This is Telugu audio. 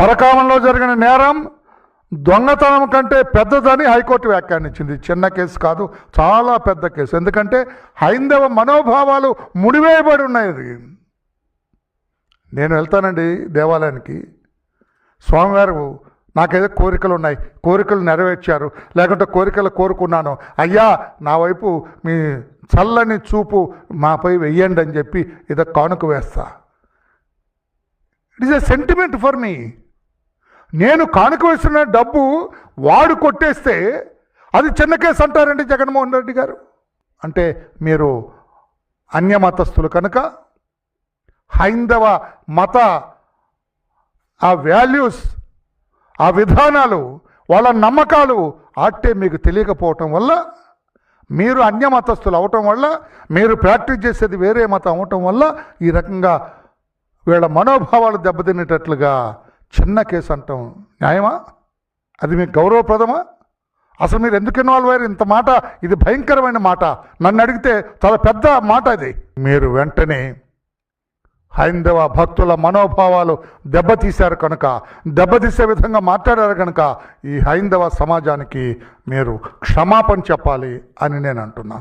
పరకామంలో జరిగిన నేరం దొంగతనం కంటే పెద్దదని హైకోర్టు వ్యాఖ్యానించింది. చిన్న కేసు కాదు, చాలా పెద్ద కేసు. ఎందుకంటే హైందవ మనోభావాలు ముడివేయబడి ఉన్నాయి. నేను వెళ్తానండి దేవాలయానికి, స్వామివారు నాకేదో కోరికలు ఉన్నాయి, కోరికలు నెరవేర్చారు, లేకుంటే కోరికలు కోరుకున్నాను, అయ్యా నా వైపు మీ చల్లని చూపు మాపై వెయ్యండి అని చెప్పి ఏదో కానుక వేస్తా. It is a sentiment for me. నేను కానుక వేస్తున్న డబ్బు వాడు కొట్టేస్తే అది చిన్న కేసు అంటారండి జగన్మోహన్ రెడ్డి గారు. అంటే మీరు అన్యమతస్థులు కనుక హైందవ మత ఆ వాల్యూస్, ఆ విధానాలు, వాళ్ళ నమ్మకాలు ఆట్టే మీకు తెలియకపోవటం వల్ల, మీరు అన్యమతస్థులు అవటం వల్ల, మీరు ప్రాక్టీస్ చేసేది వేరే మతం అవటం వల్ల ఈ రకంగా వీళ్ళ మనోభావాలు దెబ్బతినేటట్లుగా చిన్న కేసు అంటాం న్యాయమా? అది మీకు గౌరవప్రదమా? అసలు మీరు ఎందుకు ఇన్వాల్వ్ అయ్యారు? ఇంత మాట, ఇది భయంకరమైన మాట. నన్ను అడిగితే చాలా పెద్ద మాట ఇది. మీరు వెంటనే హైందవ భక్తుల మనోభావాలు దెబ్బతీశారు కనుక, దెబ్బతీసే విధంగా మాట్లాడారు కనుక ఈ హైందవ సమాజానికి మీరు క్షమాపణ చెప్పాలి అని నేను అంటున్నా.